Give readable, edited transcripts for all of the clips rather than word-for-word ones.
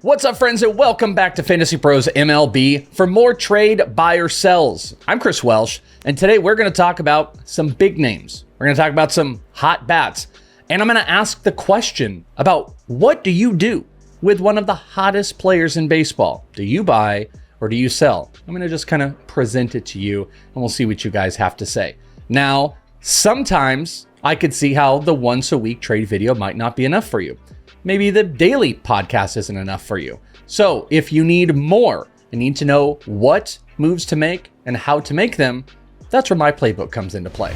What's up, friends, and welcome back to Fantasy Pros MLB for more trade buy or sells. I'm Chris Welsh, and today we're going to talk about some big names. We're going to talk about some hot bats, and I'm going to ask the question about what do you do with one of the hottest players in baseball? Do you buy or do you sell? I'm going to just kind of present it to you, and we'll see what you guys have to say. Now, sometimes I could see how the once a week trade video might not be enough for you. Maybe the daily podcast isn't enough for you. So if you need more and need to know what moves to make and how to make them, that's where my playbook comes into play.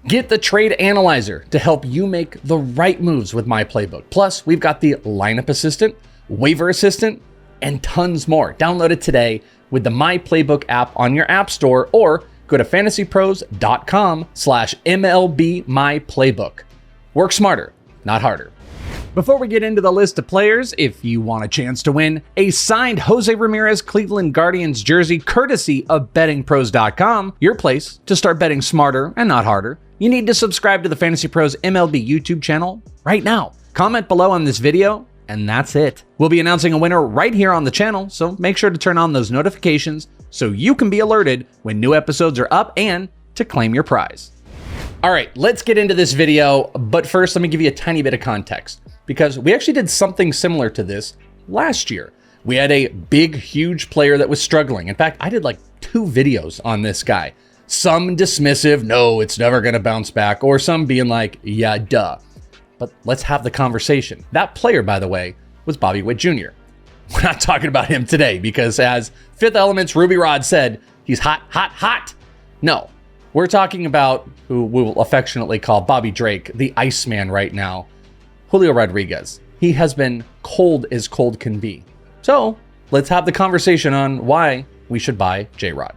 Get the trade analyzer to help you make the right moves with my playbook. Plus, we've got the lineup assistant, waiver assistant, and tons more. Download it today with the My Playbook app on your app store, or go to fantasypros.com/MLBMyPlaybook. Work smarter, not harder. Before we get into the list of players, if you want a chance to win a signed Jose Ramirez Cleveland Guardians jersey courtesy of bettingpros.com, your place to start betting smarter and not harder, you need to subscribe to the Fantasy Pros MLB YouTube channel right now. Comment below on this video, and that's it. We'll be announcing a winner right here on the channel, so make sure to turn on those notifications so you can be alerted when new episodes are up and to claim your prize. All right, let's get into this video, but first let me give you a tiny bit of context, because we actually did something similar to this last year. We had a big, huge player that was struggling. In fact, I did like 2 videos on this guy. Some dismissive, no, it's never gonna bounce back, or some being like, yeah, duh. But let's have the conversation. That player, by the way, was Bobby Witt Jr. We're not talking about him today because, as Fifth Element's Ruby Rod said, he's hot, hot, hot. No, we're talking about who we will affectionately call Bobby Drake, the Iceman right now, Julio Rodriguez. He has been cold as cold can be. So let's have the conversation on why we should buy J-Rod.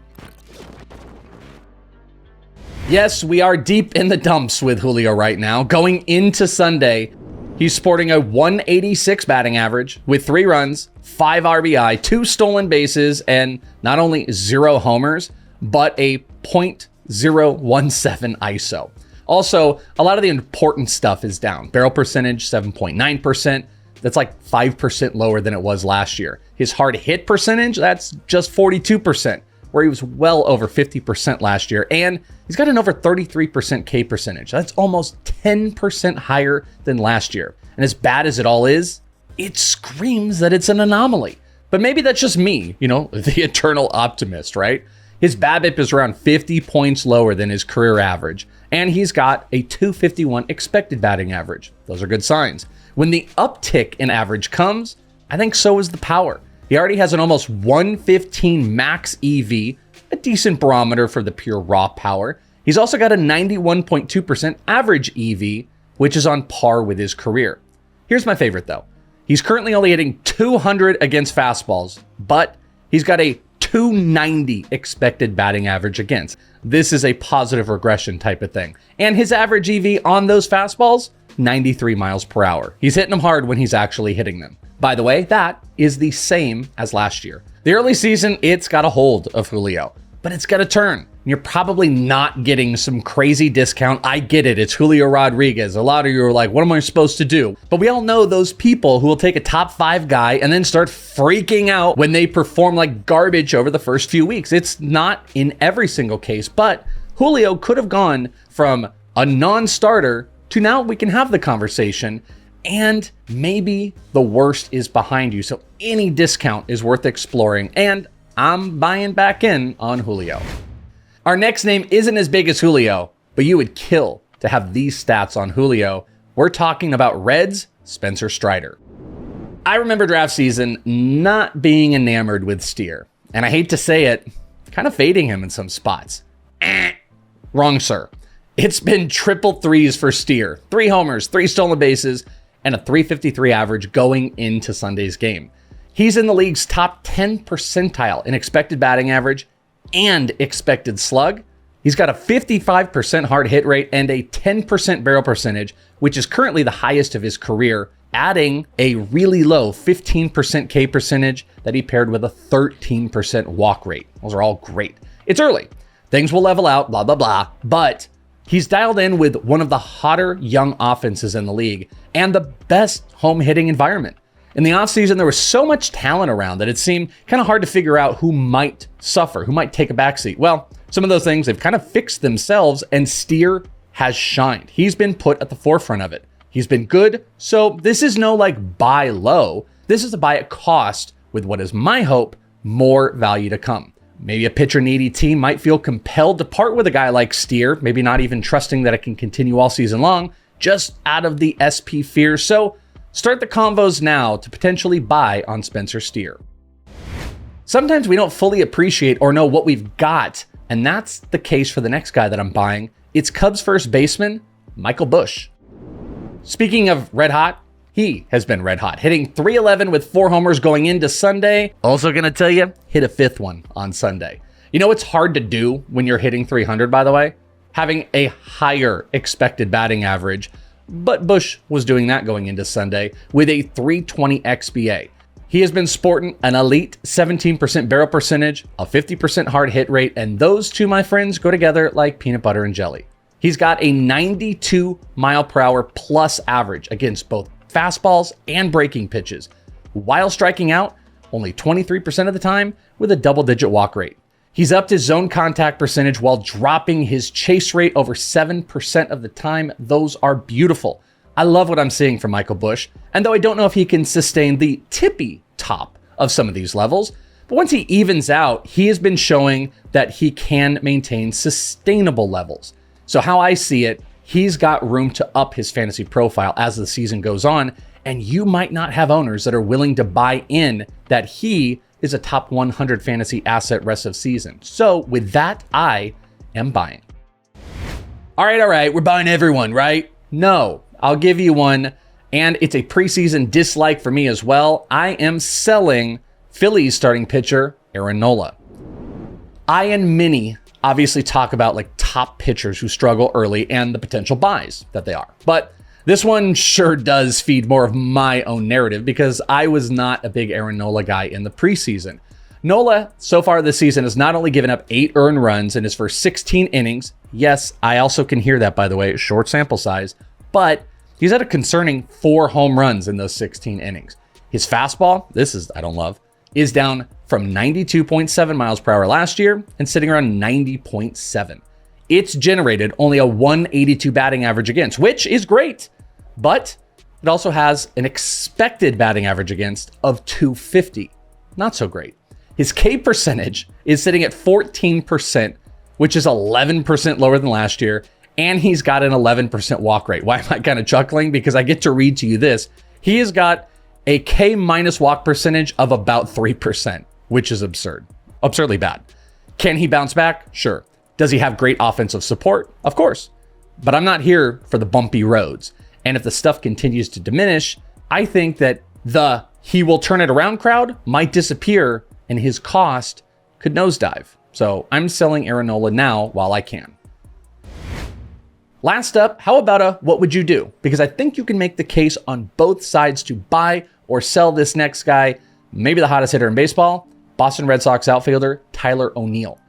Yes, we are deep in the dumps with Julio right now. Going into Sunday, he's sporting a 186 batting average with 3 runs, 5 RBI, 2 stolen bases, and not only 0 homers, but a .017 ISO. Also, a lot of the important stuff is down. Barrel percentage, 7.9%. That's like 5% lower than it was last year. His hard hit percentage, that's just 42%, where he was well over 50% last year. And he's got an over 33% K percentage. That's almost 10% higher than last year. And as bad as it all is, it screams that it's an anomaly. But maybe that's just me, the eternal optimist, right? His BABIP is around 50 points lower than his career average, and he's got a .251 expected batting average. Those are good signs. When the uptick in average comes, I think so is the power. He already has an almost 115 max EV, a decent barometer for the pure raw power. He's also got a 91.2% average EV, which is on par with his career. Here's my favorite though. He's currently only hitting 200 against fastballs, but he's got a 290 expected batting average against. This is a positive regression type of thing. And his average EV on those fastballs, 93 miles per hour. He's hitting them hard when he's actually hitting them. By the way, that is the same as last year. The early season, it's got a hold of Julio, but it's got a turn. You're probably not getting some crazy discount. I get it. It's Julio Rodriguez. A lot of you are like, what am I supposed to do? But we all know those people who will take a top 5 guy and then start freaking out when they perform like garbage over the first few weeks. It's not in every single case, but Julio could have gone from a non-starter to now we can have the conversation, and maybe the worst is behind you. So any discount is worth exploring, and I'm buying back in on Julio. Our next name isn't as big as Julio, but you would kill to have these stats on Julio. We're talking about Reds Spencer Strider. I remember draft season not being enamored with Steer, and I hate to say it, kind of fading him in some spots. Wrong, sir. It's been triple threes for Steer. 3 homers, 3 stolen bases, and a .353 average going into Sunday's game. He's in the league's top 10 percentile in expected batting average and expected slug. He's got a 55% hard hit rate and a 10% barrel percentage, which is currently the highest of his career, adding a really low 15% K percentage that he paired with a 13% walk rate. Those are all great. It's early. Things will level out, blah, blah, blah, but he's dialed in with one of the hotter young offenses in the league and the best home hitting environment. In the offseason, there was so much talent around that it seemed kind of hard to figure out who might suffer, who might take a backseat. Well, some of those things, they've kind of fixed themselves, and Steer has shined. He's been put at the forefront of it. He's been good, so this is no like buy low. This is a buy at cost with what is my hope, more value to come. Maybe a pitcher needy team might feel compelled to part with a guy like Steer, maybe not even trusting that it can continue all season long, just out of the SP fear. So start the convos now to potentially buy on Spencer Steer. Sometimes we don't fully appreciate or know what we've got, and that's the case for the next guy that I'm buying. It's Cubs first baseman, Michael Busch. Speaking of red hot, he has been red hot, hitting .311 with 4 homers going into Sunday. Also gonna tell you, hit a 5th one on Sunday. You know what's hard to do when you're hitting 300, by the way? Having a higher expected batting average, but Busch was doing that going into Sunday with a .320 xBA. He has been sporting an elite 17% barrel percentage, a 50% hard hit rate, and those two, my friends, go together like peanut butter and jelly. He's got a 92 mile per hour plus average against both fastballs and breaking pitches, while striking out only 23% of the time with a double-digit walk rate. He's upped his zone contact percentage while dropping his chase rate over 7% of the time. Those are beautiful. I love what I'm seeing from Michael Busch, and though I don't know if he can sustain the tippy top of some of these levels, but once he evens out, he has been showing that he can maintain sustainable levels. So how I see it, he's got room to up his fantasy profile as the season goes on, and you might not have owners that are willing to buy in that he is a top 100 fantasy asset rest of season. So with that, I am buying. All right, we're buying everyone, right? No, I'll give you one, and it's a preseason dislike for me as well. I am selling Phillies starting pitcher, Nola. I and many obviously talk about like top pitchers who struggle early and the potential buys that they are. But this one sure does feed more of my own narrative because I was not a big Nola guy in the preseason. Nola, so far this season, has not only given up 8 earned runs in his first 16 innings. Yes, I also can hear that, by the way, short sample size, but he's had a concerning 4 home runs in those 16 innings. His fastball, I don't love, is down from 92.7 miles per hour last year and sitting around 90.7. It's generated only a 182 batting average against, which is great, but it also has an expected batting average against of 250. Not so great. His K percentage is sitting at 14%, which is 11% lower than last year, and he's got an 11% walk rate. Why am I kind of chuckling? Because I get to read to you this. He has got a K minus walk percentage of about 3%, which is absurdly bad. Can he bounce back? Sure. Does he have great offensive support? Of course. But I'm not here for the bumpy roads. And if the stuff continues to diminish, I think that the he will turn it around crowd might disappear and his cost could nosedive. So I'm selling Nola now while I can. Last up, how about a what would you do? Because I think you can make the case on both sides to buy or sell this next guy, maybe the hottest hitter in baseball, Boston Red Sox outfielder Tyler O'Neill.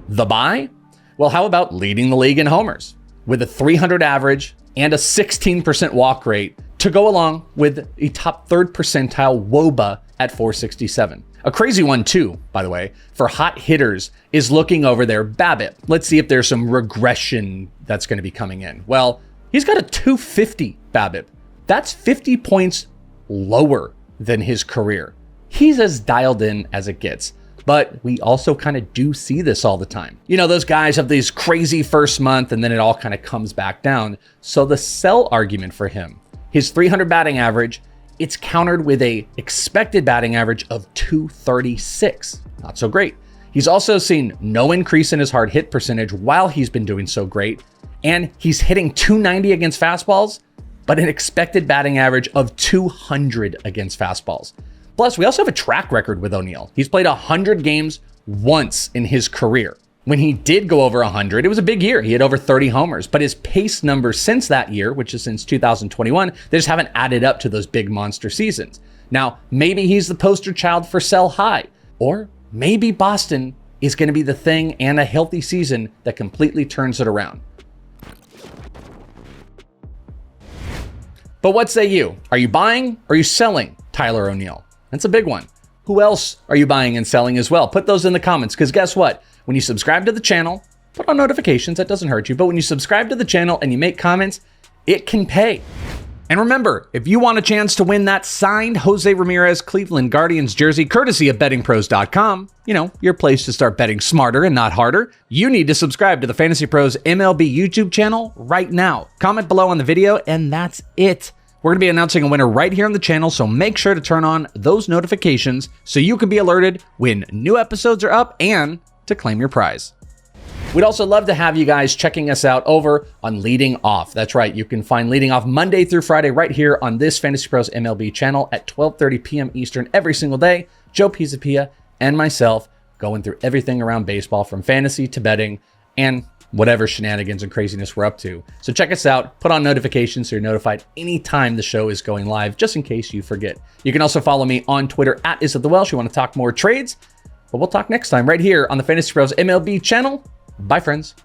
The buy? Well, how about leading the league in homers with a 300 average and a 16% walk rate to go along with a top 3rd percentile WOBA at 467. A crazy one too, by the way, for hot hitters is looking over their BABIP. Let's see if there's some regression that's going to be coming in. Well, he's got a 250 BABIP. That's 50 points lower than his career. He's as dialed in as it gets. But we also kind of do see this all the time. You know, those guys have these crazy first month and then it all kind of comes back down. So the sell argument for him, his 300 batting average, it's countered with a expected batting average of 236. Not so great. He's also seen no increase in his hard hit percentage while he's been doing so great. And he's hitting 290 against fastballs, but an expected batting average of 200 against fastballs. Plus, we also have a track record with O'Neill. He's played 100 games once in his career. When he did go over 100, it was a big year. He had over 30 homers, but his pace numbers since that year, which is since 2021, they just haven't added up to those big monster seasons. Now, maybe he's the poster child for sell high, or maybe Boston is going to be the thing and a healthy season that completely turns it around. But what say you? Are you buying or are you selling Tyler ONeal. That's a big one. Who else are you buying and selling as well? Put those in the comments, because guess what? When you subscribe to the channel, put on notifications, that doesn't hurt you, but when you subscribe to the channel and you make comments, it can pay. And remember, if you want a chance to win that signed Jose Ramirez Cleveland Guardians jersey courtesy of bettingpros.com, your place to start betting smarter and not harder, you need to subscribe to the FantasyPros MLB YouTube channel right now. Comment below on the video, and that's it. We're going to be announcing a winner right here on the channel, so make sure to turn on those notifications so you can be alerted when new episodes are up and to claim your prize. We'd also love to have you guys checking us out over on Leading Off. That's right, you can find Leading Off Monday through Friday right here on this Fantasy Pros MLB channel at 12:30 p.m. Eastern every single day. Joe Pisapia and myself going through everything around baseball, from fantasy to betting and whatever shenanigans and craziness we're up to. So check us out, put on notifications so you're notified anytime the show is going live, just in case you forget. You can also follow me on Twitter at @IsItTheWelsh. You want to talk more trades? But we'll talk next time right here on the Fantasy Pros MLB channel. Bye, friends.